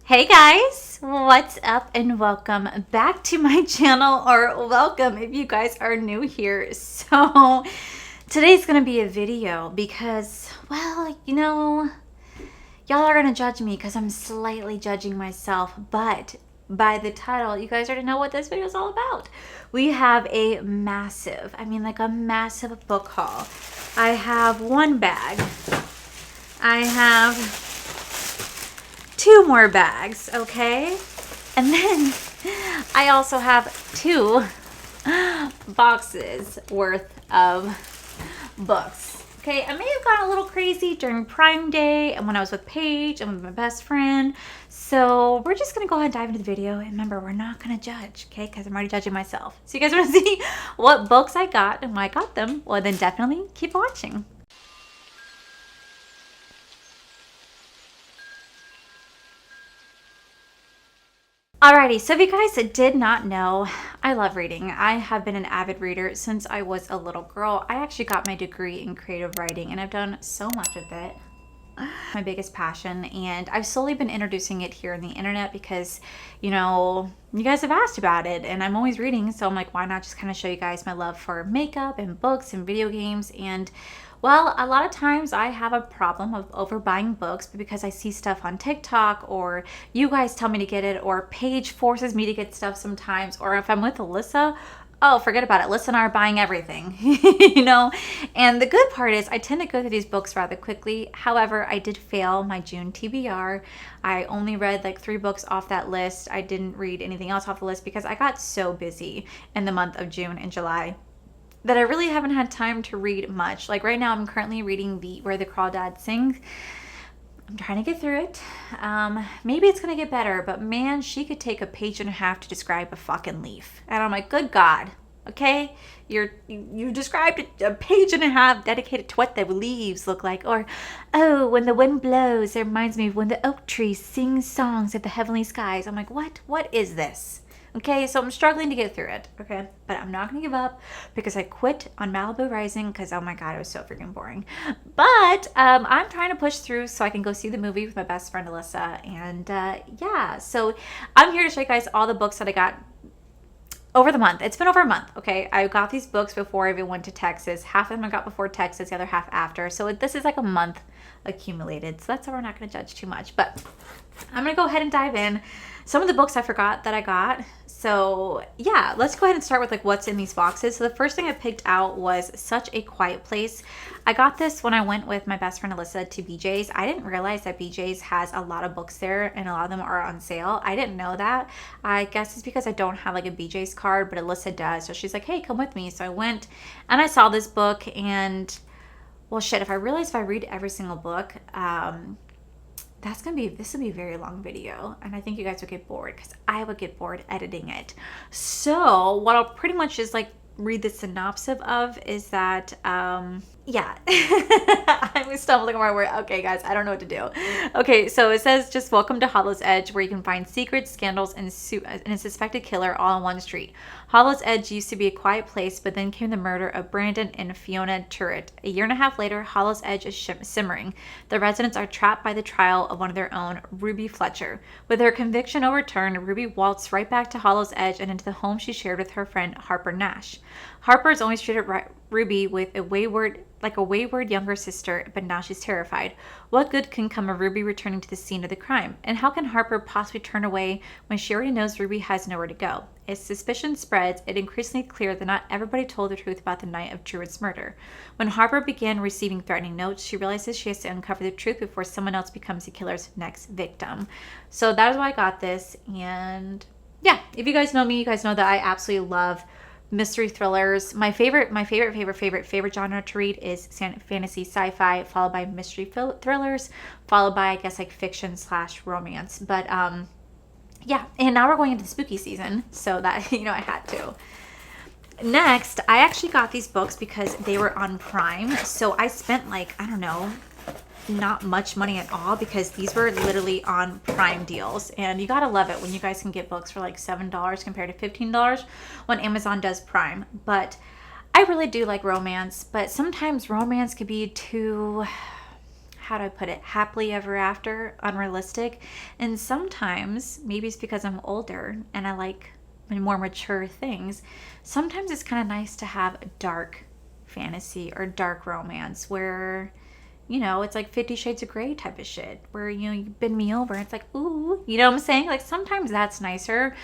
Hey guys, what's up and welcome back to my channel, or welcome if you guys are new here. So today's gonna be a video because, well, y'all are gonna judge me because I'm slightly judging myself, but by the title, you guys already know what this video is all about. We have a massive, a massive book haul. I have one bag. I have two more bags, okay? And then I also have two boxes worth of books. Okay, I may have gone a little crazy during Prime Day and when I was with Paige and with my best friend. So we're just gonna go ahead and dive into the video. And remember, we're not gonna judge, okay? Because I'm already judging myself. So you guys wanna see what books I got and why I got them? Well, then definitely keep watching. Alrighty, so if you guys did not know, I love reading. I have been an avid reader since I was a little girl. I actually got my degree in creative writing and I've done so much with it. My biggest passion, and I've slowly been introducing it here on the internet because, you guys have asked about it and I'm always reading, so I'm like, why not just kind of show you guys my love for makeup and books and video games. And well, a lot of times I have a problem of overbuying books because I see stuff on TikTok, or you guys tell me to get it, or Paige forces me to get stuff sometimes, or if I'm with Alyssa, oh, forget about it. Alyssa and I are buying everything, And the good part is I tend to go through these books rather quickly. However, I did fail my June TBR. I only read like 3 books off that list. I didn't read anything else off the list because I got so busy in the month of June and July that I really haven't had time to read much. Like right now, I'm currently reading Where the Crawdads Sing. I'm trying to get through it. Maybe it's gonna get better, but man, she could take a page and a half to describe a fucking leaf. And I'm like, good God, okay? You described a page and a half dedicated to what the leaves look like. Or, oh, when the wind blows, it reminds me of when the oak tree sings songs of the heavenly skies. I'm like, what? What is this? Okay, so I'm struggling to get through it, okay? But I'm not going to give up because I quit on Malibu Rising because, oh my God, it was so freaking boring. But I'm trying to push through so I can go see the movie with my best friend, Alyssa. And yeah, so I'm here to show you guys all the books that I got over the month. It's been over a month, okay? I got these books before I even went to Texas. Half of them I got before Texas, the other half after. So this is like a month accumulated. So that's why we're not going to judge too much. But I'm going to go ahead and dive in. Some of the books I forgot that I got. So yeah, let's go ahead and start with like what's in these boxes. So the first thing I picked out was Such a Quiet Place. I got this when I went with my best friend Alyssa to BJ's. I didn't realize that BJ's has a lot of books there and a lot of them are on sale. I didn't know that. I guess it's because I don't have like a BJ's card, but Alyssa does. So she's like, hey, come with me. So I went and I saw this book, and well, shit, if I read every single book, this would be a very long video, and I think you guys would get bored because I would get bored editing it. So what I'll pretty much just like read the synopsis of is that yeah. I'm stumbling over my word. Okay guys, I don't know what to do. Okay, so it says, just welcome to Hollow's Edge, where you can find secrets, scandals, and a suspected killer all on one street. Hollow's Edge used to be a quiet place, but then came the murder of Brandon and Fiona Turret. A year and a half later, Hollow's Edge is simmering. The residents are trapped by the trial of one of their own, Ruby Fletcher. With her conviction overturned, Ruby waltzed right back to Hollow's Edge and into the home she shared with her friend Harper Nash. Harper has always treated Ruby with a wayward younger sister, but now she's terrified. What good can come of Ruby returning to the scene of the crime? And how can Harper possibly turn away when she already knows Ruby has nowhere to go? As suspicion spreads, it's increasingly clear that not everybody told the truth about the night of Truett's murder. When Harper began receiving threatening notes, she realizes she has to uncover the truth before someone else becomes the killer's next victim. So that is why I got this. And yeah, if you guys know me, you guys know that I absolutely love mystery thrillers. My favorite genre to read is fantasy sci-fi, followed by mystery thrillers, followed by, I guess, like fiction / romance. But yeah, and now we're going into the spooky season, so that I had to. Next, I actually got these books because they were on Prime, so I spent like, I don't know, not much money at all because these were literally on Prime deals. And you gotta love it when you guys can get books for like $7 compared to $15 when Amazon does Prime. But I really do like romance, but sometimes romance could be too, how do I put it, happily ever after, unrealistic. And sometimes, maybe it's because I'm older and I like more mature things, sometimes it's kind of nice to have a dark fantasy or dark romance where, you know, it's like 50 Shades of Grey type of shit where, you know, you bend me over and it's like, ooh, you know what I'm saying? Like sometimes that's nicer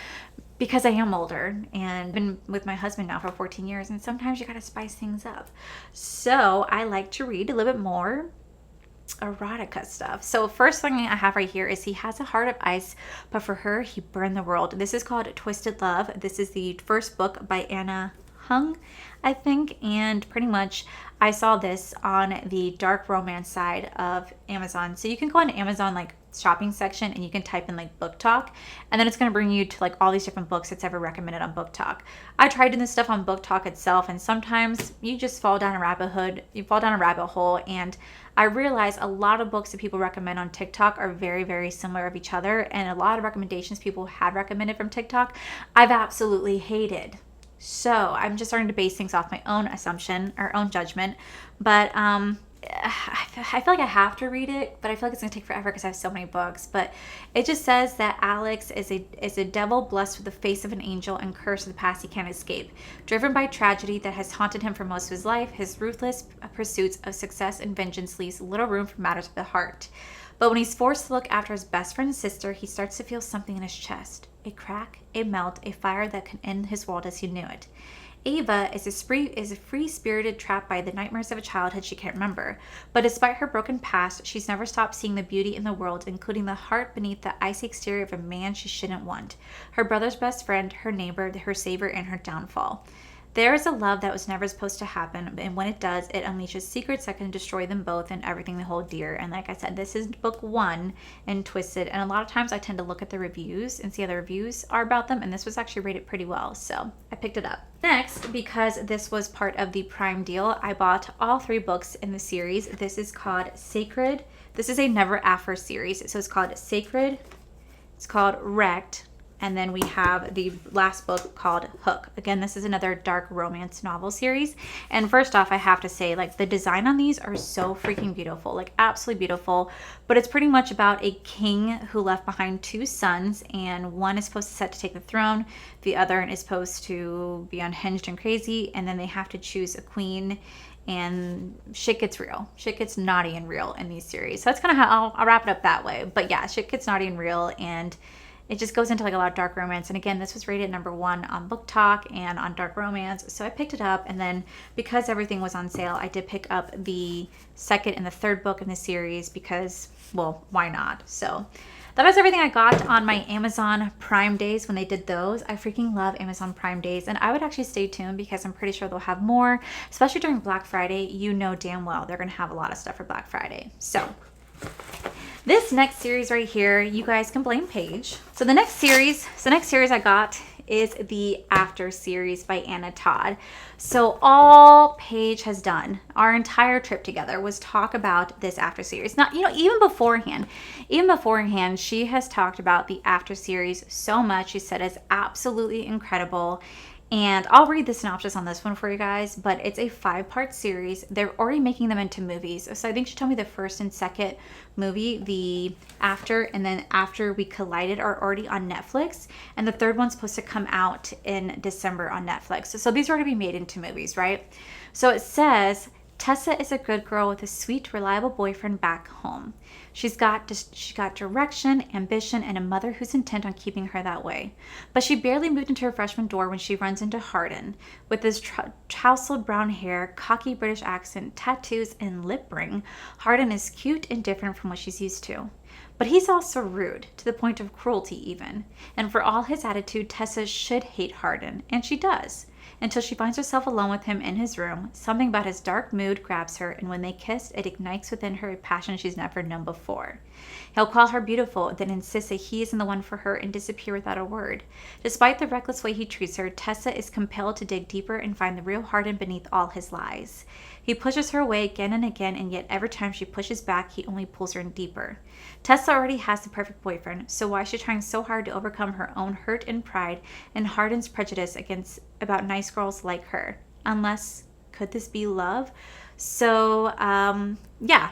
because I am older and been with my husband now for 14 years, and sometimes you gotta spice things up. So I like to read a little bit more erotica stuff. So first thing I have right here is he has a heart of ice, but for her, he burned the world. This is called Twisted Love. This is the first book by Anna Hung, I think, and pretty much I saw this on the dark romance side of Amazon. So you can go on Amazon like shopping section and you can type in like book talk, and then it's going to bring you to like all these different books that's ever recommended on book talk. I tried doing this stuff on book talk itself, and sometimes you just fall down a rabbit hole, and I realize a lot of books that people recommend on TikTok are very, very similar of each other, and a lot of recommendations people have recommended from TikTok I've absolutely hated. So I'm just starting to base things off my own assumption or own judgment. But I feel like I have to read it, but I feel like it's gonna take forever because I have so many books. But it just says that Alex is a devil blessed with the face of an angel and cursed with the past he can't escape. Driven by tragedy that has haunted him for most of his life, his ruthless pursuits of success and vengeance leaves little room for matters of the heart. But when he's forced to look after his best friend's sister, he starts to feel something in his chest. A crack, a melt, a fire that can end his world as he knew it. Ava is a free-spirited trapped by the nightmares of a childhood she can't remember. But despite her broken past, she's never stopped seeing the beauty in the world, including the heart beneath the icy exterior of a man she shouldn't want. Her brother's best friend, her neighbor, her savior, and her downfall. There is a love that was never supposed to happen, and when it does, it unleashes secrets that can destroy them both and everything they hold dear. And like I said, this is book 1 in Twisted, and a lot of times I tend to look at the reviews and see how the reviews are about them, and this was actually rated pretty well, so I picked it up. Next, because this was part of the Prime deal, I bought all 3 books in the series. This is called Sacred. This is a Never After series, so it's called Sacred, it's called Wrecked, and then we have the last book called Hook. Again, this is another dark romance novel series. And first off, I have to say, like, the design on these are so freaking beautiful, like absolutely beautiful. But it's pretty much about a king who left behind 2 sons, and one is supposed to set to take the throne. The other is supposed to be unhinged and crazy, and then they have to choose a queen. And shit gets real. Shit gets naughty and real in these series. So that's kind of how I'll wrap it up that way. But yeah, shit gets naughty and real, and it just goes into like a lot of dark romance. And again, this was rated number 1 on Book Talk and on dark romance. So I picked it up, and then because everything was on sale, I did pick up the 2nd and the 3rd book in the series because, well, why not? So that was everything I got on my Amazon Prime days when they did those. I freaking love Amazon Prime days, and I would actually stay tuned because I'm pretty sure they'll have more, especially during Black Friday. You know damn well they're gonna have a lot of stuff for Black Friday. So this next series right here, you guys can blame Paige. So the next series I got is the After series by Anna Todd. So all Paige has done, our entire trip together, was talk about this After series. Not, you know, even beforehand, she has talked about the After series so much. She said it's absolutely incredible. And I'll read the synopsis on this one for you guys, but it's a 5-part series. They're already making them into movies. So I think she told me the 1st and 2nd movie, the After and then After We Collided, are already on Netflix. And the 3rd one's supposed to come out in December on Netflix. So these are going to be made into movies, right? So it says, Tessa is a good girl with a sweet, reliable boyfriend back home. She's got direction, ambition, and a mother who's intent on keeping her that way. But she barely moved into her freshman door when she runs into Hardin. With his tousled brown hair, cocky British accent, tattoos, and lip ring, Hardin is cute and different from what she's used to. But he's also rude, to the point of cruelty even. And for all his attitude, Tessa should hate Hardin, and she does. Until she finds herself alone with him in his room. Something about his dark mood grabs her, and when they kiss, it ignites within her a passion she's never known before. He'll call her beautiful, then insist that he isn't the one for her and disappear without a word. Despite the reckless way he treats her, Tessa is compelled to dig deeper and find the real Hardin beneath all his lies. He pushes her away again and again, and yet every time she pushes back, he only pulls her in deeper. Tessa already has the perfect boyfriend, so why is she trying so hard to overcome her own hurt and pride and Hardin's prejudice about nice girls like her? Unless, could this be love? So, yeah.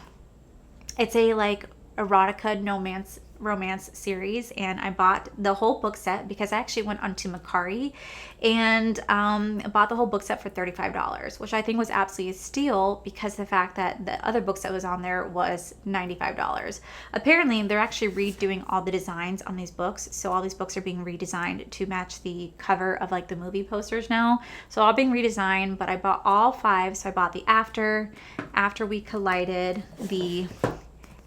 It's a like erotica romance series, and I bought the whole book set because I actually went onto Mercari and bought the whole book set for $35, which I think was absolutely a steal because the fact that the other book set was on there was $95. Apparently they're actually redoing all the designs on these books, so all these books are being redesigned to match the cover of like the movie posters now, so all being redesigned. But I bought all 5. So I bought the After We Collided, the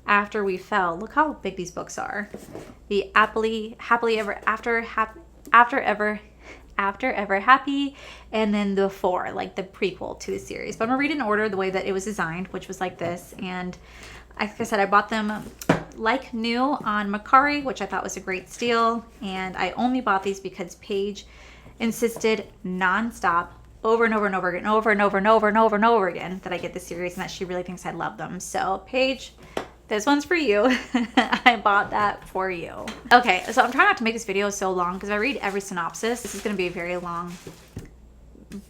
After We Fell. Look how big these books are. The Happily Ever After Happy, and then the 4, like the prequel to the series. But I'm gonna read in order the way that it was designed, which was like this. And like I said, I bought them like new on Mercari, which I thought was a great steal. And I only bought these because Paige insisted nonstop over and over and over again, over and over and over and over and over again, that I get the series and that she really thinks I love them. So Paige, this one's for you. I bought that for you. Okay, so I'm trying not to make this video so long because I read every synopsis. This is going to be a very long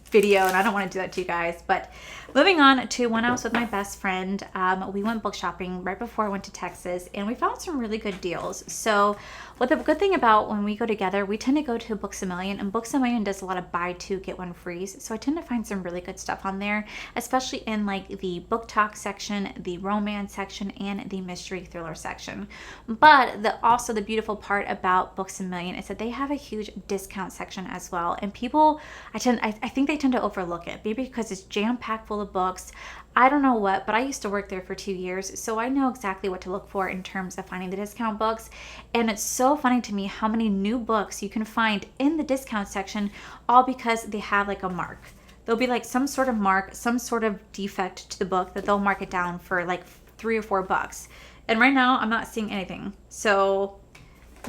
video and I don't want to do that to you guys. But moving on to when I was with my best friend, we went book shopping right before I went to Texas, and we found some really good deals. So what the good thing about when we go together, we tend to go to Books A Million, and Books A Million does a lot of buy 2 get 1 frees. So I tend to find some really good stuff on there, especially in like the book talk section, the romance section, and the mystery thriller section. But also the beautiful part about Books A Million is that they have a huge discount section as well. And people, I think they tend to overlook it, maybe because it's jam-packed full of books. I don't know what, but I used to work there for 2 years, so I know exactly what to look for in terms of finding the discount books. And it's so funny to me how many new books you can find in the discount section, all because they have like a mark. There'll be like some sort of mark, some sort of defect to the book that they'll mark it down for like $3 or $4. And right now I'm not seeing anything. So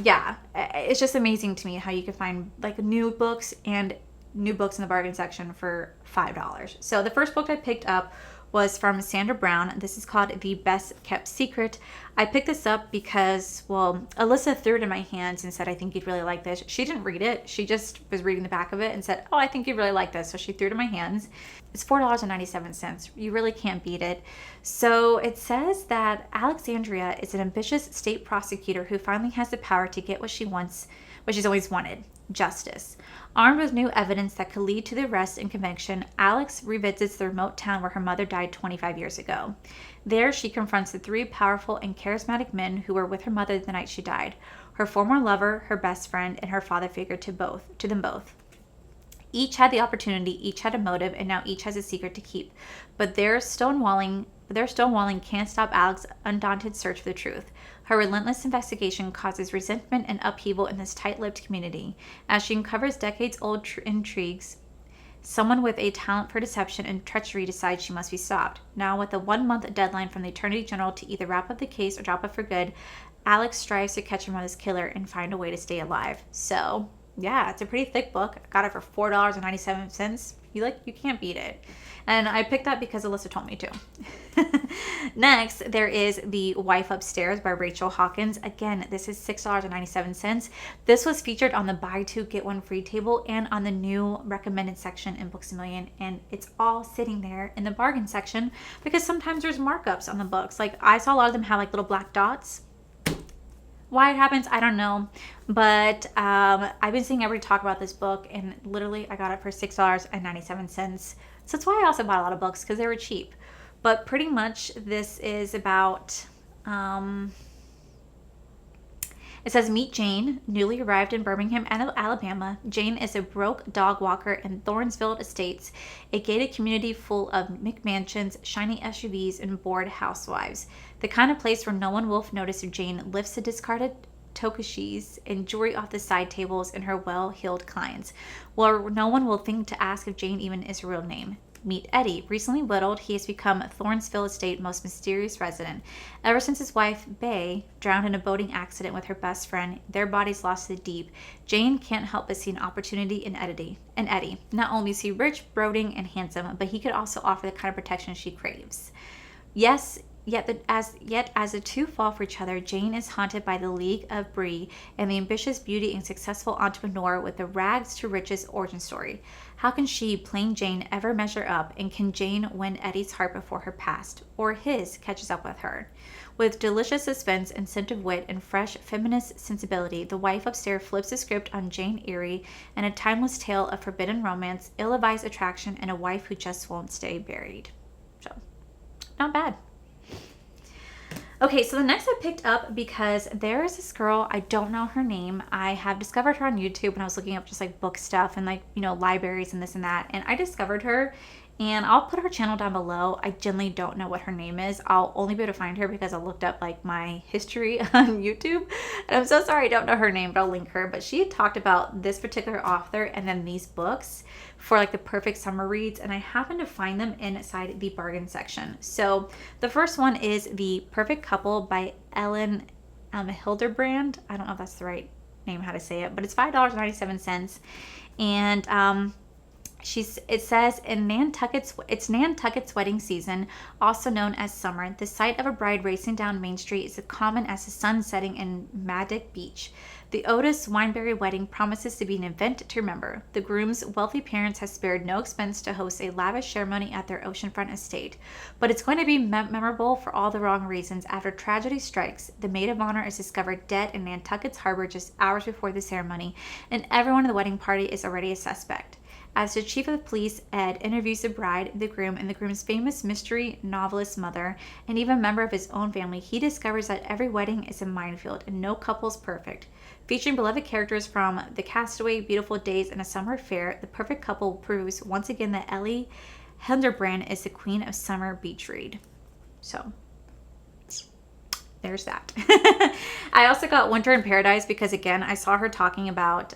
yeah, it's just amazing to me how you can find like new books in the bargain section for $5. So the first book I picked up was from Sandra Brown. This is called The Best Kept Secret. I picked this up because, well, Alyssa threw it in my hands and said, I think you'd really like this. She didn't read it. She just was reading the back of it and said, oh, I think you'd really like this. So she threw it in my hands. It's $4.97. You really can't beat it. So it says that Alexandria is an ambitious state prosecutor who finally has the power to get what she wants, what she's always wanted: justice. Armed with new evidence that could lead to the arrest and conviction, Alex revisits the remote town where her mother died 25 years ago. There, she confronts the 3 powerful and charismatic men who were with her mother the night she died: her former lover, her best friend, and her father figure to them both. Each had the opportunity, each had a motive, and now each has a secret to keep. But their stonewalling can't stop Alex's undaunted search for the truth. Her relentless investigation causes resentment and upheaval in this tight-lipped community. As she uncovers decades-old intrigues, someone with a talent for deception and treachery decides she must be stopped. Now, with a 1-month deadline from the Attorney General to either wrap up the case or drop it for good, Alex strives to catch her mother's killer and find a way to stay alive. So, yeah, it's a pretty thick book. I got it for $4.97. You can't beat it. And I picked that because Alyssa told me to. Next, there is The Wife Upstairs by Rachel Hawkins. Again, this is $6.97. This was featured on the buy 2 get 1 free table and on the new recommended section in Books A Million. And it's all sitting there in the bargain section because sometimes there's markups on the books. Like I saw a lot of them have like little black dots. Why it happens, I don't know. But I've been seeing everybody talk about this book, and literally I got it for $6.97. So that's why I also bought a lot of books, because they were cheap. But pretty much this is about, it says, meet Jane, newly arrived in Birmingham, Alabama. Jane is a broke dog walker in Thornsville Estates, a gated community full of McMansions, shiny SUVs, and bored housewives. The kind of place where no one will notice if Jane lifts the discarded tokushis and jewelry off the side tables and her well-heeled clients. Well, no one will think to ask if Jane even is her real name. Meet Eddie. Recently widowed, he has become Thornsville Estate's most mysterious resident. Ever since his wife, Bay, drowned in a boating accident with her best friend, their bodies lost to the deep, Jane can't help but see an opportunity in Eddie. Not only is he rich, brooding, and handsome, but he could also offer the kind of protection she craves. Yes, Yet as the two fall for each other, Jane is haunted by the League of Bree and the ambitious beauty and successful entrepreneur with the rags to riches origin story. How can she, plain Jane, ever measure up, and can Jane win Eddie's heart before her past, or his, catches up with her? With delicious suspense, incentive wit, and fresh feminist sensibility, The Wife Upstairs flips the script on Jane Eyre and a timeless tale of forbidden romance, ill-advised attraction, and a wife who just won't stay buried. So, not bad. Okay, so the next I picked up because there is this girl, I don't know her name. I have discovered her on YouTube when I was looking up just like book stuff and like, you know, libraries and this and that. And I discovered her, and I'll put her channel down below. I genuinely don't know what her name is. I'll only be able to find her because I looked up like my history on YouTube. And I'm so sorry I don't know her name, but I'll link her. But she had talked about this particular author and then these books for like the perfect summer reads, and I happened to find them inside the bargain section. So the first one is The Perfect Couple by Ellen Hilderbrand. I don't know if that's the right name, how to say it, but it's $5.97. And it says it's Nantucket's wedding season, also known as summer. The sight of a bride racing down Main Street is as common as the sun setting in Maddock Beach. The Otis Wineberry wedding promises to be an event to remember. The groom's wealthy parents have spared no expense to host a lavish ceremony at their oceanfront estate. But it's going to be memorable for all the wrong reasons. After tragedy strikes, the maid of honor is discovered dead in Nantucket's harbor just hours before the ceremony, and everyone in the wedding party is already a suspect. As the chief of the police, Ed, interviews the bride, the groom, and the groom's famous mystery novelist mother, and even a member of his own family, he discovers that every wedding is a minefield and no couple is perfect. Featuring beloved characters from The Castaway, Beautiful Days, and A Summer Affair, The Perfect Couple proves once again that Ellie Hilderbrand is the queen of summer beach read. So, there's that. I also got Winter in Paradise because, again, I saw her talking about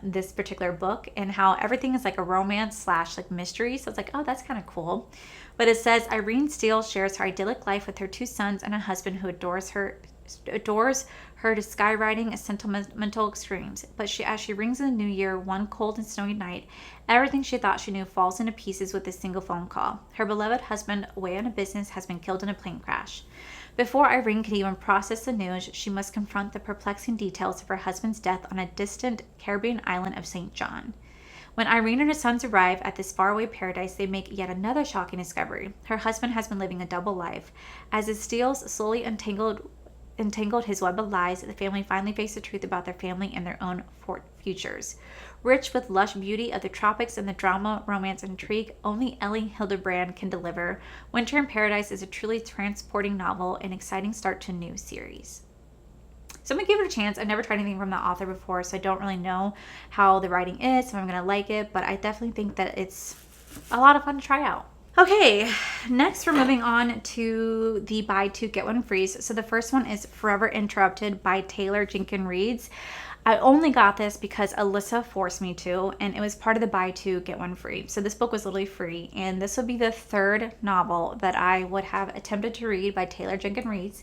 this particular book and how everything is like a romance / like mystery. So it's like, oh, that's kind of cool. But it says Irene Steele shares her idyllic life with her 2 sons and a husband who adores her to skywriting and sentimental extremes. But as she rings in the new year, one cold and snowy night, everything she thought she knew falls into pieces with a single phone call. Her beloved husband, away on a business, has been killed in a plane crash. Before Irene can even process the news, she must confront the perplexing details of her husband's death on a distant Caribbean island of St. John. When Irene and her sons arrive at this faraway paradise, they make yet another shocking discovery. Her husband has been living a double life. As the Steeles slowly untangled his web of lies, the family finally face the truth about their family and their own futures. Rich with lush beauty of the tropics and the drama, romance, and intrigue only Ellie Hilderbrand can deliver, Winter in Paradise is a truly transporting novel, an exciting start to a new series. So I'm going to give it a chance. I've never tried anything from the author before, so I don't really know how the writing is, if I'm going to like it, but I definitely think that it's a lot of fun to try out. Okay, next we're moving on to the buy two get one frees. So the first one is Forever Interrupted by Taylor Jenkins Reid. I only got this because Alyssa forced me to, and it was part of the buy two get one free. So this book was literally free, and this would be the third novel that I would have attempted to read by Taylor Jenkins Reid.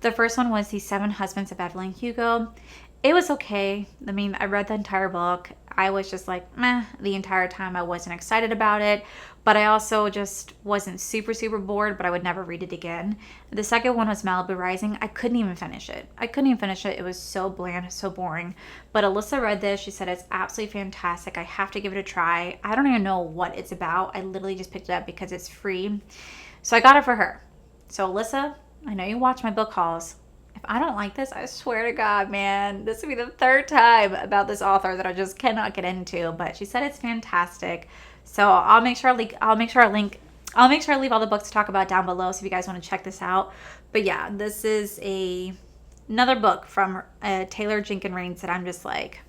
The first one was The Seven Husbands of Evelyn Hugo. It was okay. I mean, I read the entire book. I was just like, meh, the entire time. I wasn't excited about it, but I also just wasn't super bored, but I would never read it again. The second one was Malibu Rising. I couldn't even finish it. It was so bland, so boring. But Alyssa read this. She said it's absolutely fantastic. I have to give it a try. I don't even know what it's about. I literally just picked it up because it's free. So I got it for her. So Alyssa, I know you watch my book hauls. If I don't like this, I swear to God, man, this will be the third time about this author that I just cannot get into. But she said it's fantastic, so I'll make sure I leave all the books to talk about down below, so if you guys want to check this out. But yeah, this is another book from Taylor Jenkins Reid that I'm just like,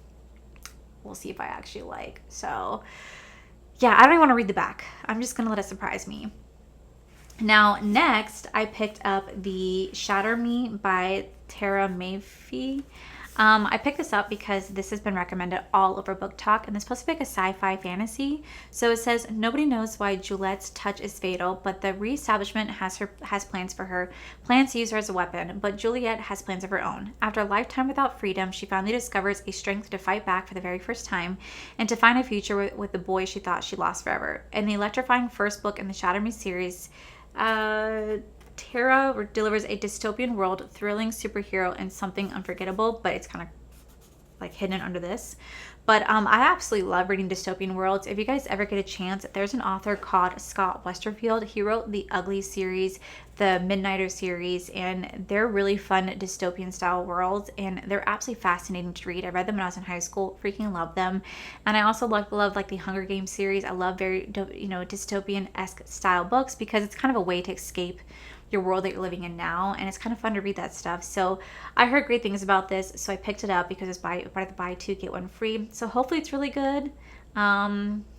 we'll see if I actually like. So yeah, I don't even want to read the back. I'm just gonna let it surprise me. Now, next, I picked up the Shatter Me by Tara Mayfie. I picked this up because this has been recommended all over Book Talk, and it's supposed to be like a sci-fi fantasy. So it says, nobody knows why Juliet's touch is fatal, but the reestablishment has plans for her, plans to use her as a weapon, but Juliet has plans of her own. After a lifetime without freedom, she finally discovers a strength to fight back for the very first time, and to find a future with the boy she thought she lost forever. In the electrifying first book in the Shatter Me series, Tara delivers a dystopian world, thrilling superhero, and something unforgettable, but it's kind of like hidden under this. But I absolutely love reading dystopian worlds. If you guys ever get a chance, there's an author called Scott Westerfield. He wrote the Ugly series, the Midnighter series, and they're really fun dystopian style worlds, and they're absolutely fascinating to read. I read them when I was in high school, freaking love them. And I also love like the Hunger Games series. I love very dystopian-esque style books because it's kind of a way to escape your world that you're living in now, and it's kind of fun to read that stuff. So I heard great things about this, so I picked it up because it's part of the buy two get one free. So hopefully it's really good.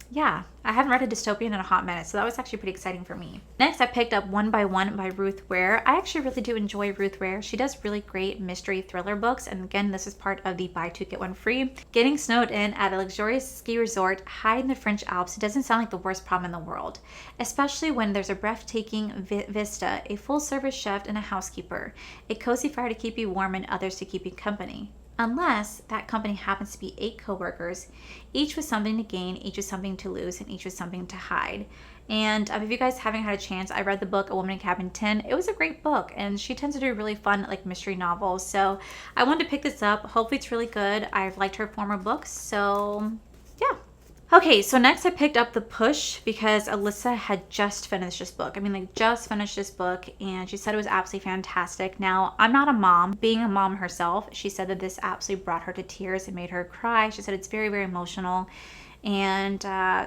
Yeah, I haven't read a dystopian in a hot minute, so that was actually pretty exciting for me. Next, I picked up One by One by Ruth Ware. I actually really do enjoy Ruth Ware. She does really great mystery thriller books, and again, this is part of the buy two get one free. Getting snowed in at a luxurious ski resort high in the French Alps doesn't sound like the worst problem in the world, especially when there's a breathtaking vista, a full-service chef, and a housekeeper, a cozy fire to keep you warm, and others to keep you company. Unless that company happens to be 8 coworkers, each with something to gain, each with something to lose, and each with something to hide. And if you guys haven't had a chance, I read the book A Woman in Cabin 10. It was a great book, and she tends to do really fun like mystery novels. So I wanted to pick this up. Hopefully it's really good. I've liked her former books, so yeah. Okay, so next I picked up The Push because Alyssa had just finished this book. I mean, like, just finished this book, and she said it was absolutely fantastic. Now, I'm not a mom. Being a mom herself, she said that this absolutely brought her to tears and made her cry. She said it's very, very emotional. And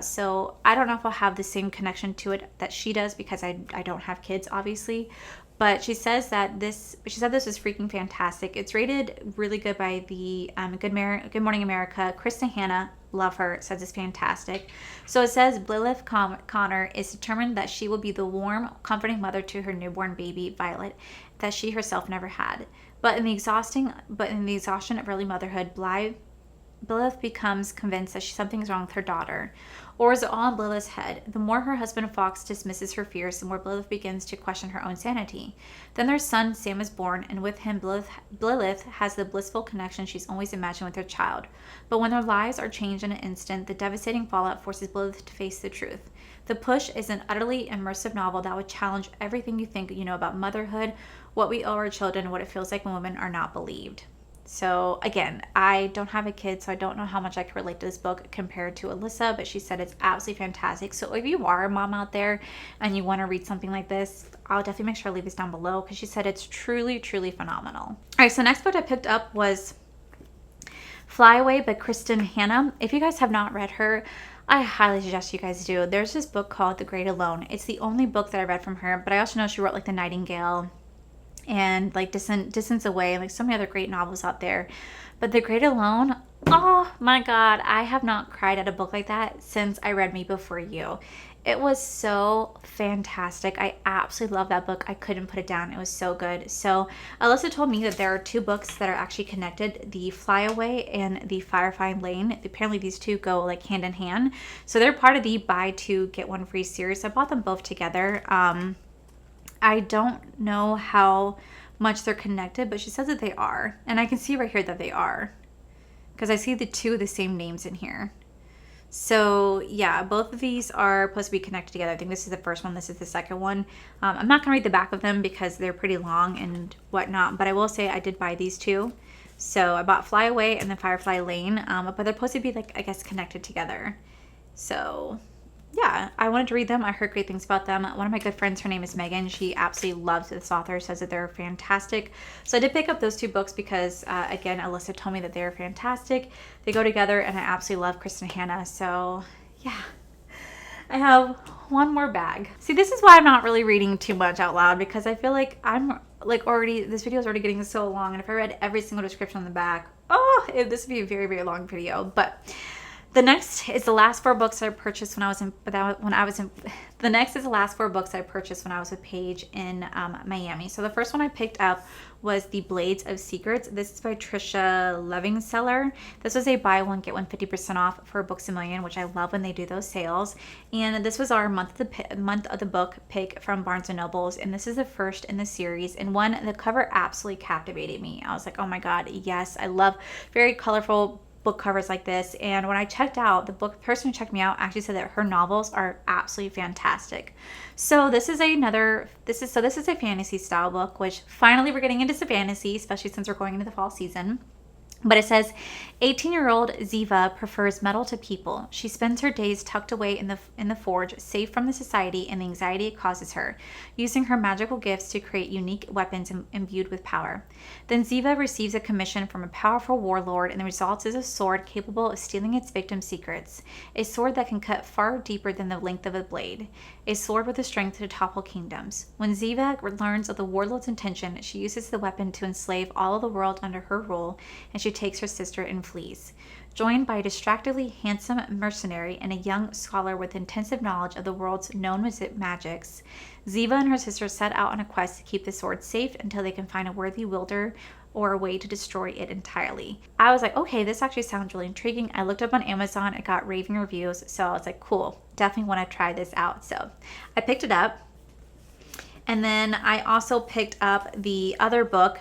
so I don't know if I'll have the same connection to it that she does because I don't have kids, obviously. But she says that this is freaking fantastic. It's rated really good by the Good Morning America. Kristen Hanna, love her, says it's fantastic. So it says Lilith Connor is determined that she will be the warm, comforting mother to her newborn baby, Violet, that she herself never had. But in the exhaustion of early motherhood, Lilith becomes convinced that something is wrong with her daughter. Or is it all in Lilith's head? The more her husband Fox dismisses her fears, the more Lilith begins to question her own sanity. Then their son Sam is born, and with him Lilith has the blissful connection she's always imagined with her child. But when their lives are changed in an instant, the devastating fallout forces Lilith to face the truth. The Push is an utterly immersive novel that would challenge everything you think you know about motherhood, what we owe our children, and what it feels like when women are not believed. So again, I don't have a kid, so I don't know how much I can relate to this book compared to Alyssa, but she said it's absolutely fantastic. So if you are a mom out there and you want to read something like this, I'll definitely make sure I leave this down below because she said it's truly, truly phenomenal. All right, so next book I picked up was Fly Away by Kristen Hanna. If you guys have not read her, I highly suggest you guys do. There's this book called The Great Alone. It's the only book that I read from her, but I also know she wrote like The Nightingale and like Distance Away and like so many other great novels out there. But The Great Alone, oh my god, I have not cried at a book like that since I read Me Before You. It was so fantastic. I absolutely love that book. I couldn't put it down. It was so good. So Alyssa told me that there are 2 books that are actually connected, the Fly Away and the Firefly Lane. Apparently these 2 go like hand in hand. So they're part of the buy 2 get 1 free series. I bought them both together. I don't know how much they're connected, but she says that they are. And I can see right here that they are because I see the 2 of the same names in here. So yeah, both of these are supposed to be connected together. I think this is the first one. This is the second one. I'm not going to read the back of them because they're pretty long and whatnot, but I will say I did buy these 2. So I bought Fly Away and then Firefly Lane, but they're supposed to be like, I guess, connected together. So yeah, I wanted to read them. I heard great things about them. One of my good friends, her name is Megan. She absolutely loves this author, says that they're fantastic. So I did pick up those 2 books because, again, Alyssa told me that they're fantastic. They go together, and I absolutely love Kristen Hanna. So yeah, I have one more bag. See, this is why I'm not really reading too much out loud because I feel like I'm like this video is already getting so long. And if I read every single description on the back, this would be a very, very long video. But the next is the last 4 books I purchased when I was the next is the last 4 books I purchased when I was with Paige in Miami. So the first one I picked up was The Blades of Secrets. This is by Trisha Levingseller. This was a buy one get one 50% off for Books A Million, which I love when they do those sales. And this was our month of the book pick from Barnes and Nobles, and this is the first in the series. And the cover absolutely captivated me. I was like, oh my god, yes, I love very colorful book covers like this. And when I checked out, the book person who checked me out actually said that her novels are absolutely fantastic. So this is a fantasy style book, which finally we're getting into some fantasy, especially since we're going into the fall season. But it says, 18-year-old Ziva prefers metal to people. She spends her days tucked away in the forge, safe from the society and the anxiety it causes her, using her magical gifts to create unique weapons imbued with power. Then Ziva receives a commission from a powerful warlord, and the result is a sword capable of stealing its victim's secrets. A sword that can cut far deeper than the length of a blade. A sword with the strength to topple kingdoms. When Ziva learns of the warlord's intention, she uses the weapon to enslave all of the world under her rule, and she takes her sister and flees. Joined by a distractingly handsome mercenary and a young scholar with intensive knowledge of the world's known magics, Ziva and her sister set out on a quest to keep the sword safe until they can find a worthy wielder or a way to destroy it entirely. I was like, okay, this actually sounds really intriguing. I looked up on Amazon, it got raving reviews, so I was like, cool, definitely want to try this out. So I picked it up. And then I also picked up the other book,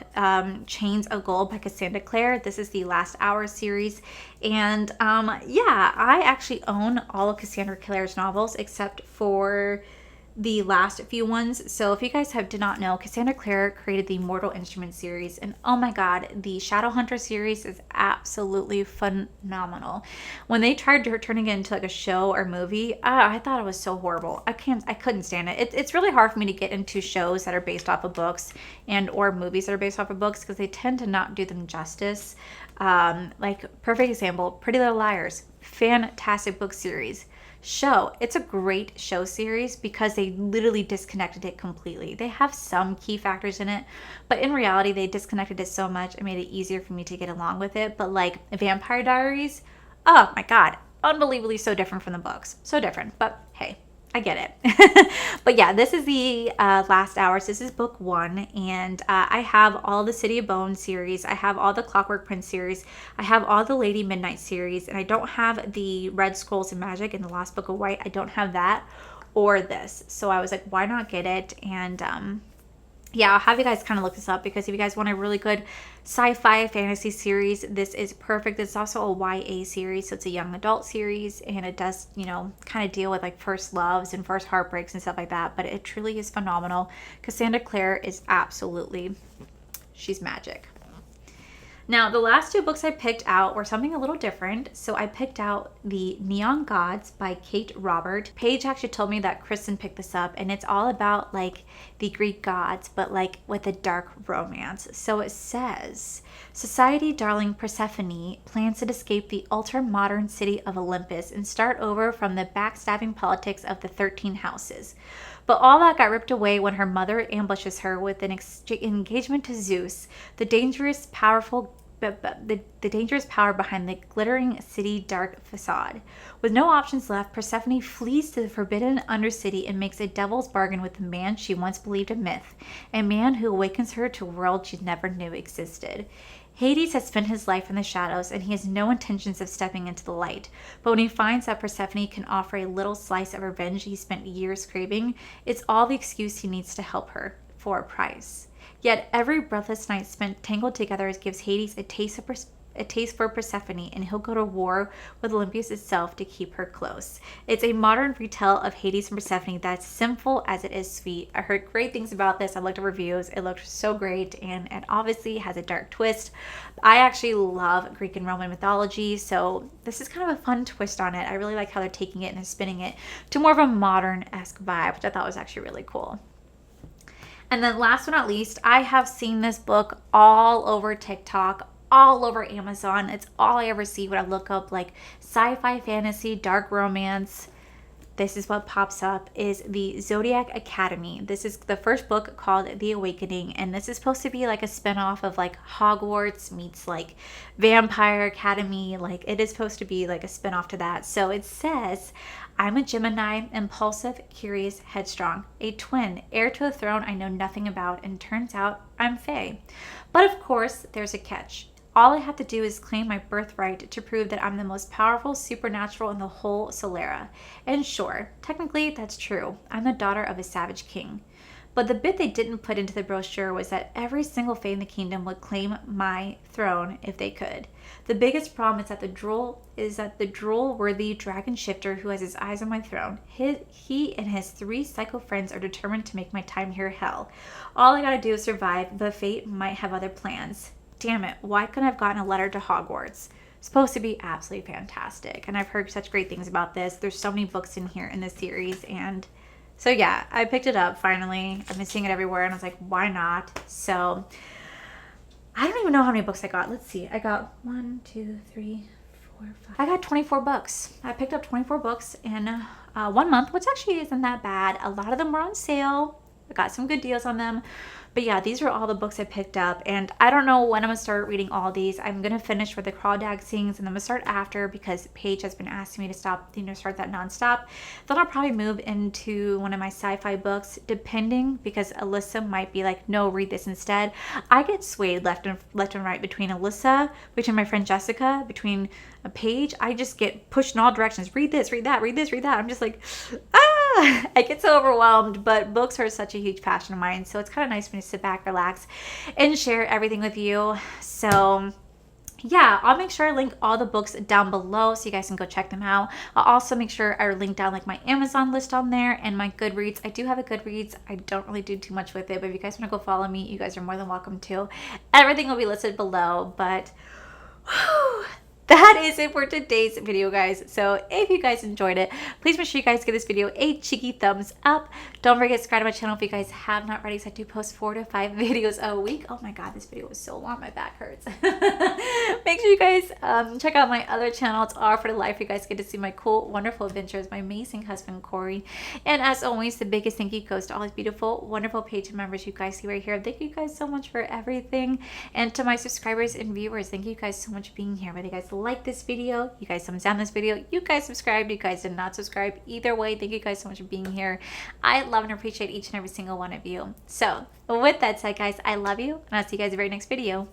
Chains of Gold by Cassandra Clare. This is the Last Hour series. And yeah, I actually own all of Cassandra Clare's novels except for the last few ones. So if you guys did not know, Cassandra Clare created the Mortal Instruments series, and oh my god, the Shadowhunter series is absolutely phenomenal. When they tried turning it into like a show or movie, I thought it was so horrible. I couldn't stand it. It's really hard for me to get into shows that are based off of books and or movies that are based off of books because they tend to not do them justice. Like perfect example, Pretty Little Liars, fantastic book series. Show, it's a great show series because they literally disconnected it completely. They have some key factors in it, but in reality they disconnected it so much it made it easier for me to get along with it. But like Vampire Diaries, oh my god, unbelievably so different from the books. So different, but hey, I get it. But yeah, this is the Last Hours. This is book 1, and I have all the City of Bones series. I have all the Clockwork Prince series. I have all the Lady Midnight series, and I don't have the Red Scrolls of Magic in the Last Book of White. I don't have that or this. So I was like, why not get it? And yeah, I'll have you guys kind of look this up because if you guys want a really good sci-fi fantasy series, this is perfect. It's also a YA series, so it's a young adult series, and it does, you know, kind of deal with like first loves and first heartbreaks and stuff like that, but it truly is phenomenal. Cassandra Clare is absolutely, she's magic. Now, the last 2 books I picked out were something a little different. So I picked out the Neon Gods by Kate Robert. Paige actually told me that Kristen picked this up, and it's all about like the Greek gods, but like with a dark romance. So it says, society darling Persephone plans to escape the ultra-modern city of Olympus and start over from the backstabbing politics of the 13 houses. But all that got ripped away when her mother ambushes her with an engagement to Zeus, the dangerous power behind the glittering city dark facade. With no options left, Persephone flees to the forbidden undercity and makes a devil's bargain with the man she once believed a myth, a man who awakens her to a world she never knew existed. Hades has spent his life in the shadows, and he has no intentions of stepping into the light. But when he finds that Persephone can offer a little slice of revenge he spent years craving, it's all the excuse he needs to help her, for a price. Yet every breathless night spent tangled together gives Hades a taste for Persephone, and he'll go to war with Olympus itself to keep her close. It's a modern retell of Hades and Persephone that's simple as it is sweet. I heard great things about this. I looked at reviews. It looked so great, and it obviously has a dark twist. I actually love Greek and Roman mythology, so this is kind of a fun twist on it. I really like how they're taking it and spinning it to more of a modern-esque vibe, which I thought was actually really cool. And then last but not least, I have seen this book all over TikTok, all over Amazon. It's all I ever see when I look up like sci-fi, fantasy, dark romance. This is what pops up, is the Zodiac Academy. This is the first book called The Awakening, and this is supposed to be like a spinoff of like Hogwarts meets like Vampire Academy. Like it is supposed to be like a spinoff to that. So it says, I'm a Gemini, impulsive, curious, headstrong, a twin, heir to a throne I know nothing about, and turns out I'm Fae. But of course, there's a catch. All I have to do is claim my birthright to prove that I'm the most powerful supernatural in the whole Solera. And sure, technically that's true. I'm the daughter of a savage king. But the bit they didn't put into the brochure was that every single fae in the kingdom would claim my throne if they could. The biggest problem is that the drool-worthy dragon shifter who has his eyes on my throne, he and his 3 psycho friends are determined to make my time here hell. All I gotta do is survive, but fate might have other plans. Damn it, why couldn't I have gotten a letter to Hogwarts? Supposed to be absolutely fantastic, and I've heard such great things about this. There's so many books in here in this series, and so yeah, I picked it up finally. I've been seeing it everywhere, and I was like, why not? So I don't even know how many books I got. Let's see. I got 1, 2, 3, 4, 5. I got 24 books. I picked up 24 books in 1 month, which actually isn't that bad. A lot of them were on sale. I got some good deals on them. But yeah, these are all the books I picked up, and I don't know when I'm going to start reading all these. I'm going to finish with the Crawdad Sings, and I'm going to start after because Paige has been asking me to start that nonstop. Then I'll probably move into one of my sci-fi books, depending, because Alyssa might be like, no, read this instead. I get swayed left and right between Alyssa, between my friend Jessica, between a Paige. I just get pushed in all directions. Read this, read that, read this, read that. I'm just like, I get so overwhelmed, but books are such a huge passion of mine, so it's kind of nice for me to sit back, relax, and share everything with you. So yeah, I'll make sure I link all the books down below so you guys can go check them out. I'll also make sure I link down like my Amazon list on there and my Goodreads. I do have a Goodreads. I don't really do too much with it, but if you guys want to go follow me, you guys are more than welcome to. Everything will be listed below, but whew, that is it for today's video, guys. So if you guys enjoyed it, please make sure you guys give this video a cheeky thumbs up. Don't forget to subscribe to my channel if you guys have not already, because I do post 4 to 5 videos a week. Oh my god, this video was so long, my back hurts. Make sure you guys check out my other channel. It's all for the life. You guys get to see my cool, wonderful adventures, my amazing husband, Corey. And as always, the biggest thank you goes to all these beautiful, wonderful Patreon members you guys see right here. Thank you guys so much for everything. And to my subscribers and viewers, thank you guys so much for being here. Whether you guys like this video, you guys thumbs down this video, you guys subscribed, you guys did not subscribe, either way, thank you guys so much for being here. I love and appreciate each and every single one of you. So with that said, guys, I love you, and I'll see you guys in the very next video.